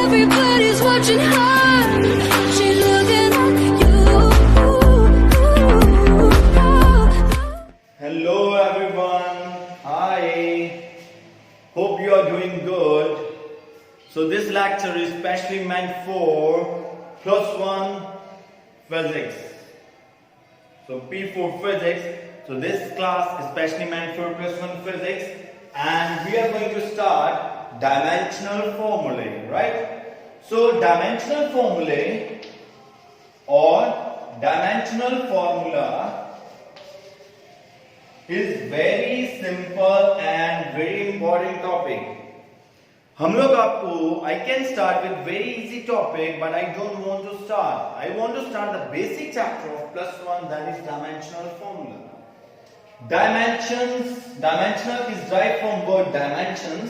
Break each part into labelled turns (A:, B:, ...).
A: Everybody's watching her. She's looking at you.
B: Hello everyone. Hi. Hope you are doing good. So this lecture is specially meant for +1 physics. So P for physics. So this class is specially meant for +1 physics, and we are going to start dimensional formulae, right? So dimensional formulae or dimensional formula is very simple and very important topic. हम लोग आपको I can start with very easy topic, but I don't want to start. I want to start the basic chapter of +1, that is dimensional formula. Dimensional is derived from word dimensions,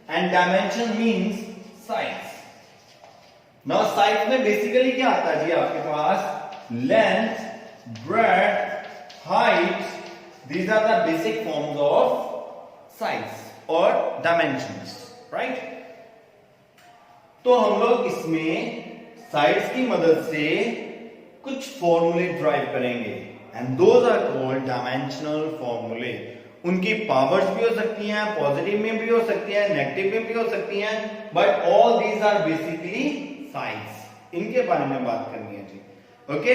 B: and dimension means size. Now size में basically क्या आता है जी आपके पास? Length, breadth, height. These are the basic forms of size or dimensions, right? तो हम लोग इसमें sides की मदद से कुछ फॉर्मूले ड्राइव करेंगे, and those are called dimensional फॉर्मूले. उनकी पावर्स भी हो सकती हैं, पॉजिटिव में भी हो सकती हैं, नेगेटिव में भी हो सकती हैं, but all these are basically sides. इनके बारे में बात करनी है जी. ओके,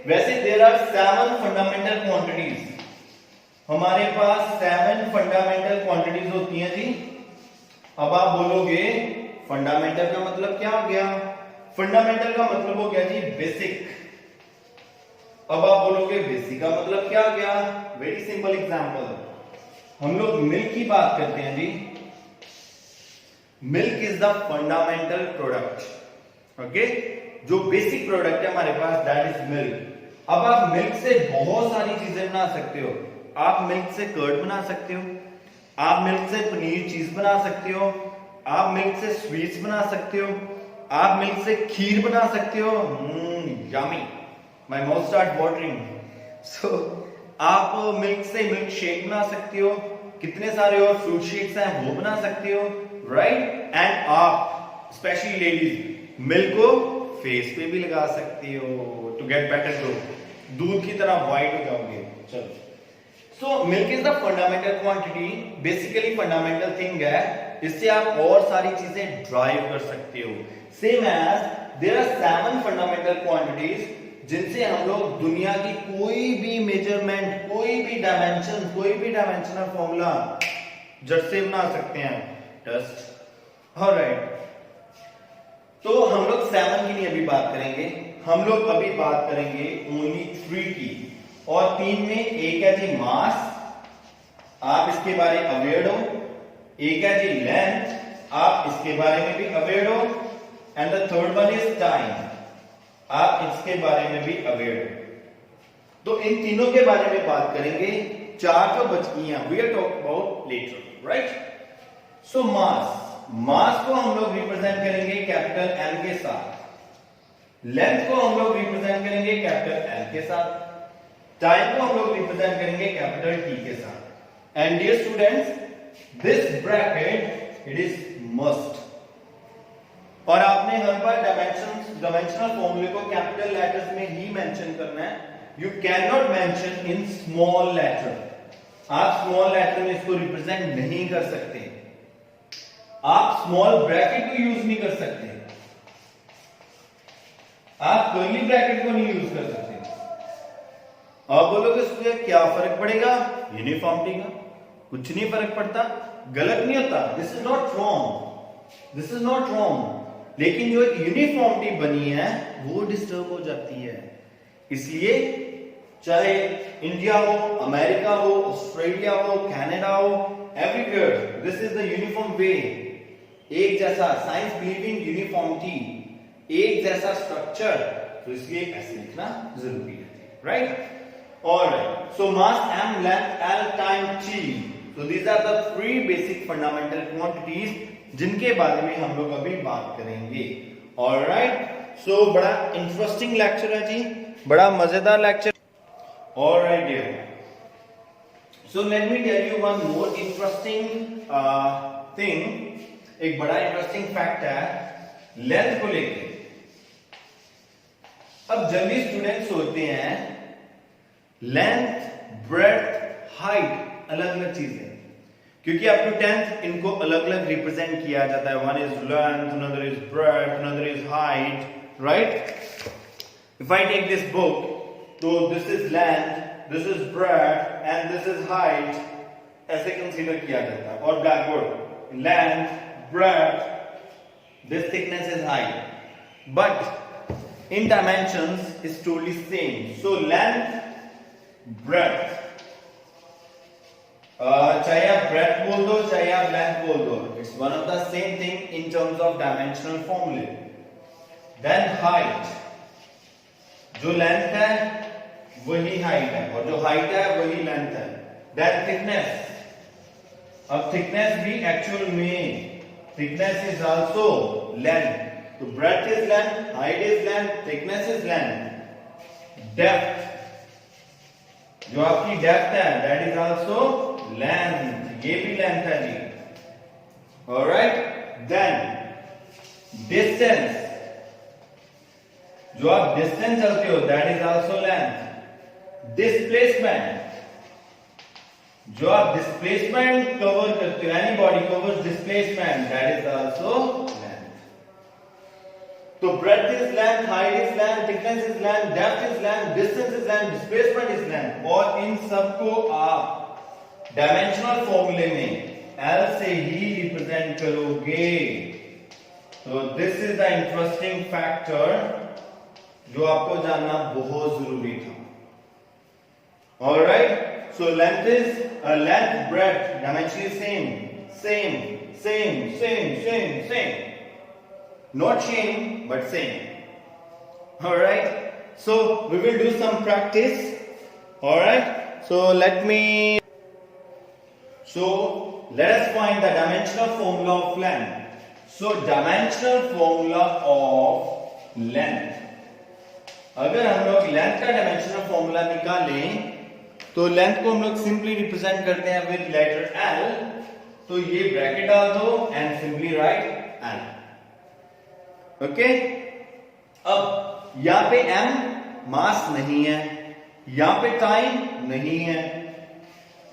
B: वैसे देयर आर 7 फंडामेंटल क्वांटिटीज. हमारे पास 7 फंडामेंटल क्वांटिटीज होती हैं जी. अब आप बोलोगे फंडामेंटल का मतलब क्या हो गया? फंडामेंटल का मतलब हो गया जी बेसिक. अब आप बोलोगे बेसिक का मतलब क्या हो गया? वेरी सिंपल एग्जांपल, हम लोग मिल्क की बात करते हैं जी. Milk is the fundamental product. Okay, जो बेसिक प्रोडक्ट है हमारे पास, दैट इज मिल्क. अब आप मिल्क से बहुत सारी चीजें बना सकते हो. आप मिल्क से कर्ड बना सकते हो, आप मिल्क से पनीर चीज बना सकते हो, आप मिल्क से स्वीट्स बना सकते हो, आप मिल्क से खीर बना सकते हो. Yummy, my mouth start watering. So आप मिल्क से मिल्क शेक बना सकते हो, कितने सारे और फ्रूट शेक्स हैं वो बना सकते हो, राइट? एंड आप स्पेशली लेडीज मिल्क को फेस पे भी लगा सकती हो टू गेट बेटर ग्लो. दूध की तरह व्हाइट हो जाओगे. चलो, so milk is the fundamental quantity, basically fundamental thing है. इससे आप और सारी चीजें ड्राइव कर सकते हो. Same as there are 7 fundamental quantities जिनसे हम लोग दुनिया की कोई भी मेजरमेंट, कोई भी डायमेंशन, कोई भी डायमेंशनल फॉर्मूला झट से बना सकते हैं. टेस्ट. ऑलराइट, तो हम लोग 7 की नहीं अभी बात करेंगे. हम लोग अभी बात करेंगे ओनली 3 की. और 3 में एक है जी मास, आप इसके बारे में अवेयर हो. एक है जी लेंथ, आप इसके बारे में भी अवेयर हो. And the third one is time, आप इसके बारे में भी अवेयर हो. तो इन तीनों के बारे में बात करेंगे. 4 तो बच गई हैं, we are talk about later, right? So mass को हम लोग रिप्रेजेंट करेंगे कैपिटल एम के साथ. लेंथ को हम लोग रिप्रेजेंट करेंगे कैपिटल एल के साथ. टाइम को हम लोग रिप्रेजेंट करेंगे कैपिटल टी के साथ. And dear students, this bracket it is must. और आपने हर बार डायमेंशनल फॉर्मूले को कैपिटल लेटर्स में ही मेंशन करना है. You can not mention in small letter. आप स्मॉल लेटर में इसको रिप्रेजेंट नहीं कर सकते. आप स्मॉल ब्रैकेट को यूज नहीं कर सकते. आप कर्ली ब्रैकेट को नहीं यूज कर सकते. आप बोलोगे इससे क्या फर्क पड़ेगा? यूनिफॉर्मिटी का कुछ नहीं फर्क पड़ता. गलत नहीं होता. This is not wrong, this is not wrong. लेकिन जो एक यूनिफॉर्मिटी बनी है वो डिस्टर्ब हो जाती है. इसलिए चाहे इंडिया हो, अमेरिका हो, ऑस्ट्रेलिया हो, कनाडा हो, everywhere this is the uniform way. एक जैसा साइंस बिलीव इन यूनिफॉर्मिटी, एक जैसा स्ट्रक्चर. तो इसलिए ऐसे लिखना जरूरी है, right? Alright, so mass m, length l, time t. So these are the 3 basic fundamental quantities जिनके बारे में हम लोग अभी बात करेंगे. ऑलराइट, सो बड़ा इंटरेस्टिंग लेक्चर है जी, बड़ा मजेदार लेक्चर. Alright dear, so let me tell you one more interesting thing. एक बड़ा इंटरेस्टिंग फैक्ट है लेंथ को लेके। अब जनरली स्टूडेंट सोचते हैं लेंथ, ब्रेड्थ, हाइट अलग अलग चीजें, क्योंकि अप टू 10th इनको अलग अलग रिप्रेजेंट किया जाता है। One is length, another is breadth, another is height, right? If I take this book, तो this is length, this is breadth and this is height, ऐसे कंसीडर किया जाता है। और blackboard, length, breadth, this thickness is height, but in dimensions is totally same. So length, breadth, चाहे आप breadth बोल दो चाहे आप length बोल दो, it's one of the same thing in terms of dimensional formula. Then height, जो length है वही height है और जो height है वही length है. Then thickness, अब thickness भी actual में thickness is also length. So breadth is length, height is length, thickness is length. Depth, जो आपकी depth है that is also length, ये भी length है जी. Alright? Then distance, जो आप distance चलते हो that is also length. Displacement, जो आप डिस्प्लेसमेंट कवर करते हो, any body covers displacement, that is also length. तो breadth is length, height is length, thickness is length, depth is length, distance is length, displacement is length. और इन सबको आप dimensional फॉर्मूले में एल से ही रिप्रेजेंट करोगे. तो this is the interesting factor जो आपको जानना बहुत जरूरी था. Alright, so length is length, breadth, dimensionally same, not same but same. All right, so we will do some practice. All right, so let us find the dimensional formula of length. So dimensional formula of length, अगर हम लोग length का dimensional formula निकालें तो length को हम लोग simply represent करते हैं विद लेटर एल. तो ये ब्रैकेट डाल दो and simply write L. Okay, अब यहां पे एम मास नहीं है, यहां पे टाइम नहीं है,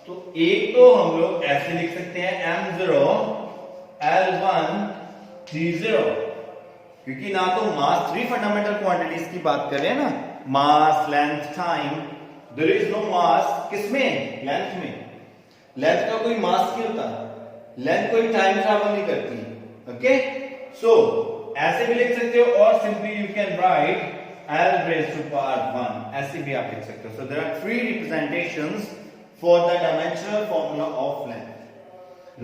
B: तो एक तो हम लोग ऐसे लिख सकते हैं m0 l1 t0, क्योंकि ना तो मास 3 फंडामेंटल क्वांटिटीज की बात कर रहे हैं ना, mass, length, time. There is no mass किसमें? लेंथ में. लेंथ का कोई मास नहीं होता, लेंथ कोई टाइम ट्रैवल नहीं करती. ओके, सो ऐसे भी लिख सकते हो और simply you can right l raised to power 1, ऐसे भी आप लिख सकते हो. So there are 3 representations for the dimensional formula of length.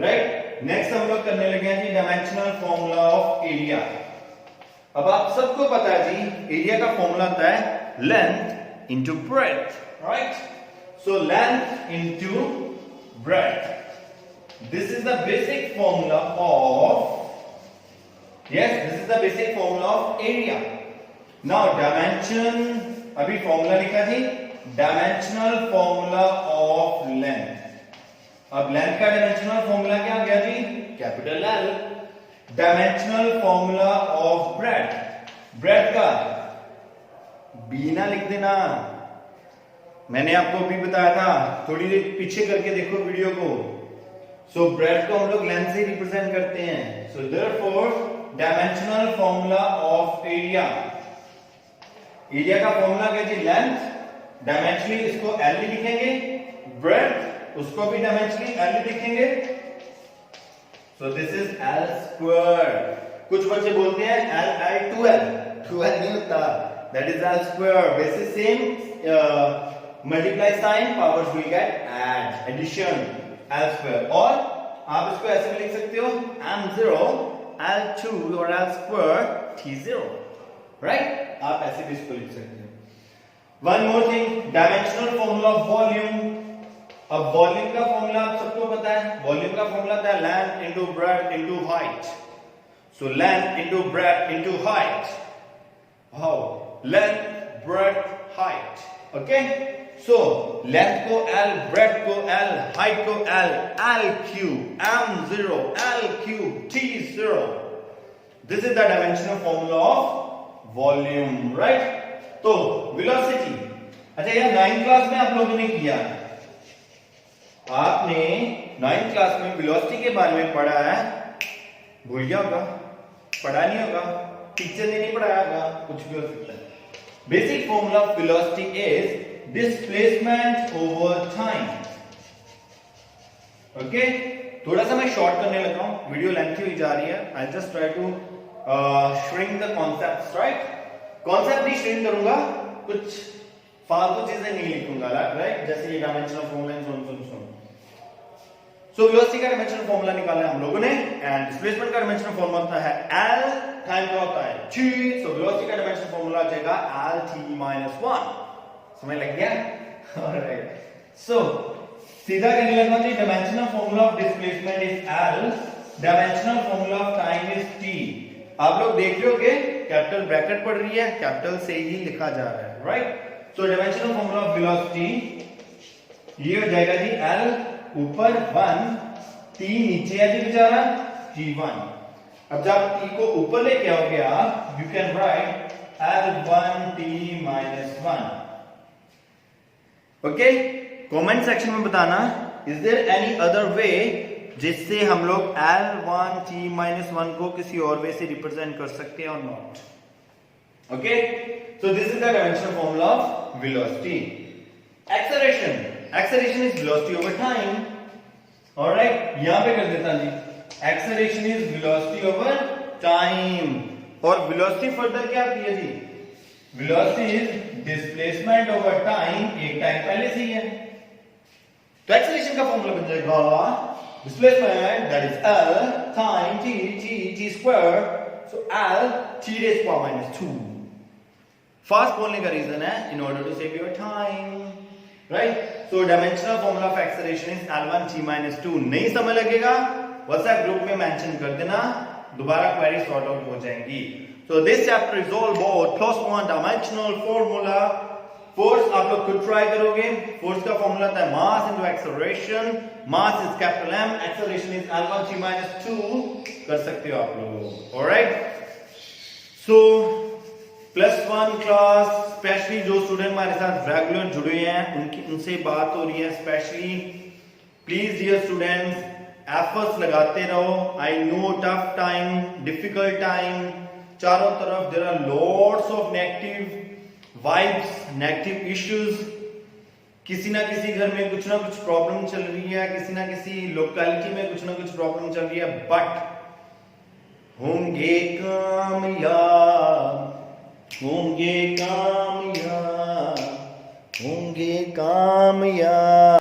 B: Right? Next हम लोग करने लगे हैं जी dimensional formula of area. अब आप सबको पता है जी एरिया का फॉर्मूला होता है length into breadth. Right? So length into breadth. This is the basic formula of, yes, this is the basic formula of area. Now dimension, अभी formula लिखा जी, dimensional formula of length. अब length का dimensional formula क्या गया जी? Capital L. Dimensional formula of breadth. breadth का B ना लिख देना, मैंने आपको भी बताया था, थोड़ी देर पीछे करके देखो वीडियो को. सो ब्रेड्थ को हम लोग लेंथ से रिप्रेजेंट करते हैं. So therefore dimensional formula of area, area का फॉर्मूला क्या जी? लेंथ. डायमेंशनली इसको एल लिखेंगे, ब्रेड्थ उसको भी डायमेंशनली एल लिखेंगे. So this is L square. कुछ बच्चे बोलते हैं एल आई 2l नहीं होता, दैट इज एल स्क्वायर. वैसे same multiply sign, powers will get add, addition, l square. और आप इसको ऐसे भी लिख सकते हो m0 l2 और l स्क्वायर t0. राइट? आप ऐसे भी इसको लिख सकते हो. One more thing, dimensional formula of volume. अब वॉल्यूम का फॉर्मूला आप सबको पता है. वॉल्यूम का फॉर्मूला था length into breadth into height. So length into breadth into height. How? Length, breadth, height. Okay, so length को L, ब्रेड्थ को L, हाइट को L, L cube m0 L cube t0. This is the dimensional formula of volume, right? तो velocity, अच्छा यार 9th class में आप लोगों ने किया, आपने 9th क्लास में वेलोसिटी के बारे में पढ़ा है, भूल गया होगा, पढ़ा नहीं होगा, टीचर ने नहीं पढ़ाया होगा, कुछ भी हो सकता है। Basic formula of velocity is displacement over time. Okay, थोड़ा सा मैं शॉर्ट करने लगा हूं, वीडियो लेंथी हुई जा रही है। I just try to shrink the concepts, right? Concept भी श्रिंक करूंगा, कुछ फालतू चीजें नहीं लिखूंगा, राइट? जैसे ये डायमेंशनल फॉर्मूला सुन। सो वेलोसिटी का डायमेंशनल फॉर्मूला निकाला है हम लोगों ने, एंड डिस्प्लेसमेंट का डायमेंशनल फॉर्मूला होता है L, टाइम का होता है T। सो वेलोसिटी का डायमेंशनल फॉर्मूला आ जाएगा Lt-1। समझ लग गया? ऑलराइट, सो सीधा कहने लगा जी, dimensional formula of displacement is L, dimensional formula of time is T। आप लोग देख रहे होगे कैपिटल ब्रैकेट पड़ रही है, कैपिटल से ही लिखा जा रहा है, right? So dimensional formula of velocity ये हो जाएगा जी L ऊपर 1, T नीचे है जी बेचारा T1। अब जब T को ऊपर लेके आओगे आप, you can write L1T-1। Okay, comment section में बताना, is there any other way जिससे हम लोग L1T-1 को किसी और वे से रिप्रेजेंट कर सकते हैं और not? Okay, so this is the dimensional formula of velocity. Acceleration is velocity over time, alright? यहां पे कर देता जी, acceleration is velocity over time. और वेलोसिटी फर्दर क्या आती है जी? Velocity is displacement over time, एक टाइम पहले से ही है, तो एक्सेलरेशन का फॉर्मूला बन जाएगा displacement that is L time t square, so L t raised to power -2। Fast बोलने का रीजन है in order to save your time, right? So dimensional formula of acceleration is L1T-2। नहीं समझ लगेगा WhatsApp group में mention कर देना, दोबारा क्वेरी सॉर्ट आउट हो जाएंगी। So this chapter is all about +1 dimensional formula. Force आप लोग खुद ट्राई करोगे, फोर्स का फॉर्मूला था mass into acceleration, mass is capital M, acceleration is L1T-2, कर सकते हो आप लोग, ऑलराइट? सो +1 क्लास, स्पेशली जो स्टूडेंट हमारे साथ रेगुलर जुड़े हैं उनसे बात हो रही है, specially please dear students efforts लगाते रहो। I know tough time, difficult time, चारों तरफ there are lots of negative vibes, negative issues, किसी ना किसी घर में कुछ ना कुछ प्रॉब्लम चल रही है, किसी ना किसी लोकेलिटी में कुछ ना कुछ प्रॉब्लम चल रही है, बट होंगे कामयाब, होंगे कामयाब, होंगे कामयाब।